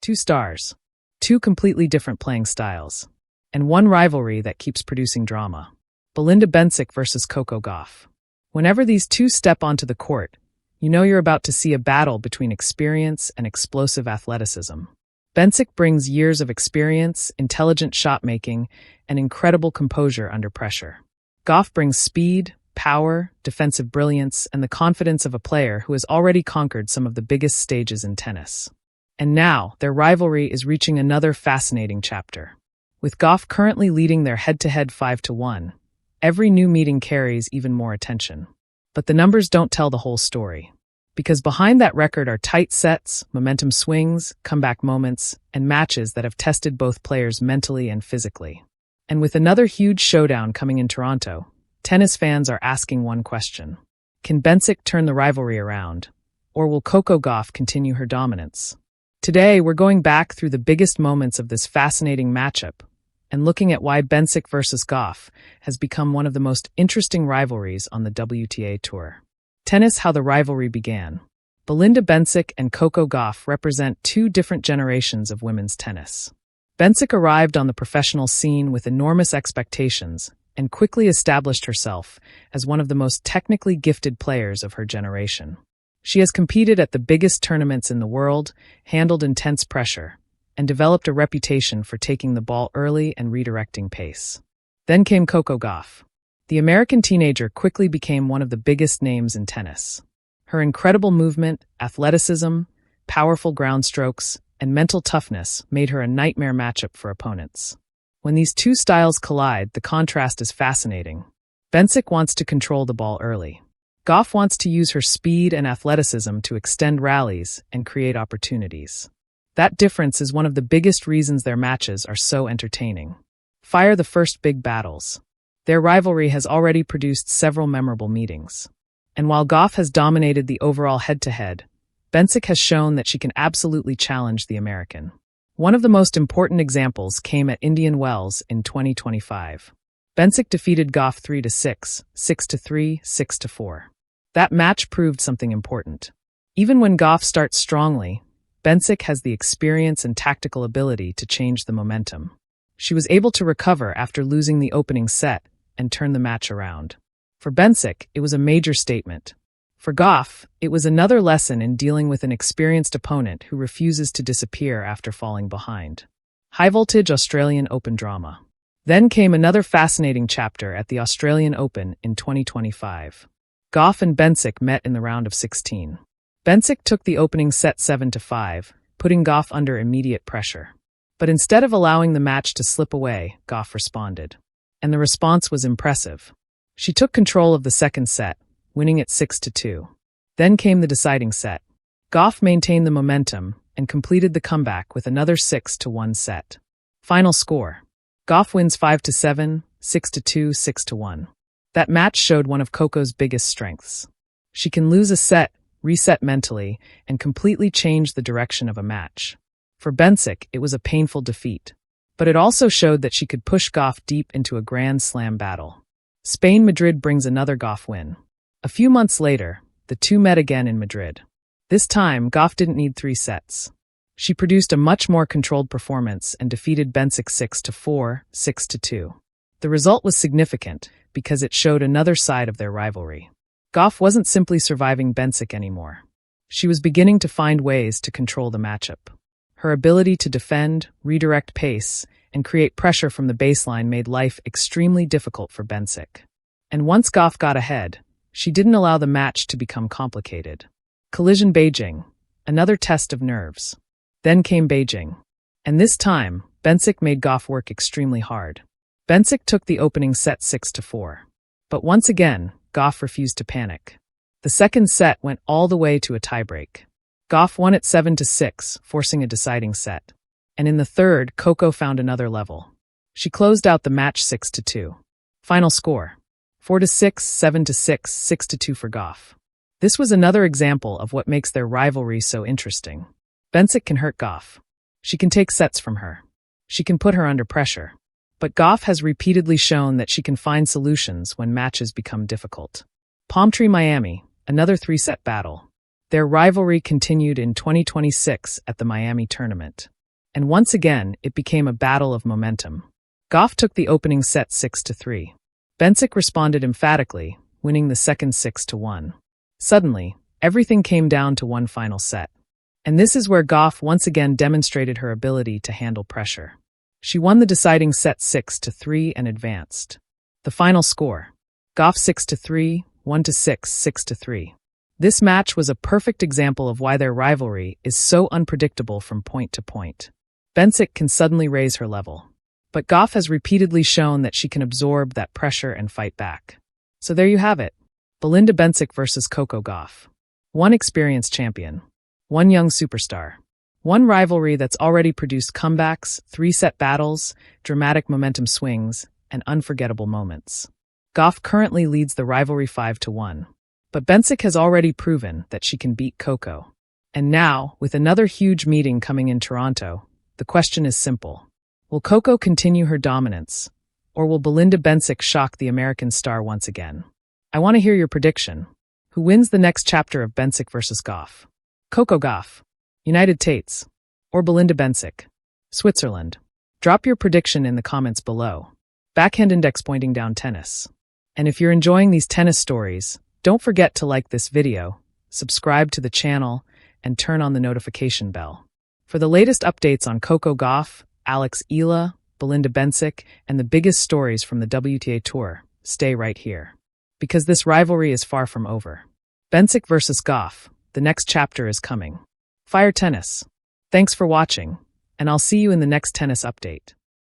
Two stars, two completely different playing styles, and one rivalry that keeps producing drama. Belinda Bencic versus Coco Gauff. Whenever these two step onto the court, you know you're about to see a battle between experience and explosive athleticism. Bencic brings years of experience, intelligent shot-making, and incredible composure under pressure. Gauff brings speed, power, defensive brilliance, and the confidence of a player who has already conquered some of the biggest stages in tennis. And now, their rivalry is reaching another fascinating chapter. With Gauff currently leading their head-to-head 5-1, every new meeting carries even more attention. But the numbers don't tell the whole story. Because behind that record are tight sets, momentum swings, comeback moments, and matches that have tested both players mentally and physically. And with another huge showdown coming in Toronto, tennis fans are asking one question. Can Bencic turn the rivalry around? Or will Coco Gauff continue her dominance? Today, we're going back through the biggest moments of this fascinating matchup and looking at why Bencic versus Gauff has become one of the most interesting rivalries on the WTA Tour. Tennis: How the Rivalry Began. Belinda Bencic and Coco Gauff represent two different generations of women's tennis. Bencic arrived on the professional scene with enormous expectations and quickly established herself as one of the most technically gifted players of her generation. She has competed at the biggest tournaments in the world, handled intense pressure, and developed a reputation for taking the ball early and redirecting pace. Then came Coco Gauff. The American teenager quickly became one of the biggest names in tennis. Her incredible movement, athleticism, powerful ground strokes, and mental toughness made her a nightmare matchup for opponents. When these two styles collide, the contrast is fascinating. Bencic wants to control the ball early. Gauff wants to use her speed and athleticism to extend rallies and create opportunities. That difference is one of the biggest reasons their matches are so entertaining. Fire the first big battles. Their rivalry has already produced several memorable meetings. And while Gauff has dominated the overall head-to-head, Bencic has shown that she can absolutely challenge the American. One of the most important examples came at Indian Wells in 2025. Bencic defeated Gauff 3-6, 6-3, 6-4. That match proved something important. Even when Gauff starts strongly, Bencic has the experience and tactical ability to change the momentum. She was able to recover after losing the opening set and turn the match around. For Bencic, it was a major statement. For Gauff, it was another lesson in dealing with an experienced opponent who refuses to disappear after falling behind. High-voltage Australian Open drama. Then came another fascinating chapter at the Australian Open in 2025. Gauff and Bencic met in the round of 16. Bencic took the opening set 7-5, putting Gauff under immediate pressure. But instead of allowing the match to slip away, Gauff responded. And the response was impressive. She took control of the second set, winning it 6-2. Then came the deciding set. Gauff maintained the momentum and completed the comeback with another 6-1 set. Final score. Gauff wins 5-7, 6-2, 6-1. That match showed one of Coco's biggest strengths. She can lose a set, reset mentally, and completely change the direction of a match. For Bencic, it was a painful defeat. But it also showed that she could push Gauff deep into a Grand Slam battle. Spain Madrid brings another Gauff win. A few months later, the two met again in Madrid. This time, Gauff didn't need 3 sets. She produced a much more controlled performance and defeated Bencic 6-4, 6-2. The result was significant because it showed another side of their rivalry. Gauff wasn't simply surviving Bencic anymore. She was beginning to find ways to control the matchup. Her ability to defend, redirect pace, and create pressure from the baseline made life extremely difficult for Bencic. And once Gauff got ahead, she didn't allow the match to become complicated. Collision Beijing, another test of nerves. Then came Beijing. And this time, Bencic made Gauff work extremely hard. Bencic took the opening set 6-4. But once again, Gauff refused to panic. The second set went all the way to a tiebreak. Gauff won it 7-6, forcing a deciding set. And in the third, Coco found another level. She closed out the match 6-2. Final score. 4-6, 7-6, 6-2 for Gauff. This was another example of what makes their rivalry so interesting. Bencic can hurt Gauff. She can take sets from her. She can put her under pressure. But Gauff has repeatedly shown that she can find solutions when matches become difficult. Palm Tree Miami, another 3-set battle. Their rivalry continued in 2026 at the Miami tournament. And once again, it became a battle of momentum. Gauff took the opening set 6-3. Bencic responded emphatically, winning the second 6-1. Suddenly, everything came down to one final set. And this is where Gauff once again demonstrated her ability to handle pressure. She won the deciding set 6-3 and advanced. The final score: Gauff 6-3, 1-6, 6-3. This match was a perfect example of why their rivalry is so unpredictable from point to point. Bencic can suddenly raise her level, but Gauff has repeatedly shown that she can absorb that pressure and fight back. So there you have it. Belinda Bencic versus Coco Gauff. One experienced champion, one young superstar, one rivalry that's already produced comebacks, three-set battles, dramatic momentum swings, and unforgettable moments. Gauff currently leads the rivalry 5-1. But Bencic has already proven that she can beat Coco. And now, with another huge meeting coming in Toronto, the question is simple. Will Coco continue her dominance, or will Belinda Bencic shock the American star once again? I want to hear your prediction. Who wins the next chapter of Bencic versus Gauff? Coco Gauff, United States, or Belinda Bencic, Switzerland? Drop your prediction in the comments below. Backhand index pointing down tennis. And if you're enjoying these tennis stories, don't forget to like this video, subscribe to the channel, and turn on the notification bell. For the latest updates on Coco Gauff, Alex Ila, Belinda Bencic, and the biggest stories from the WTA Tour, stay right here. Because this rivalry is far from over. Bencic versus Gauff, the next chapter is coming. Fire tennis. Thanks for watching, and I'll see you in the next tennis update.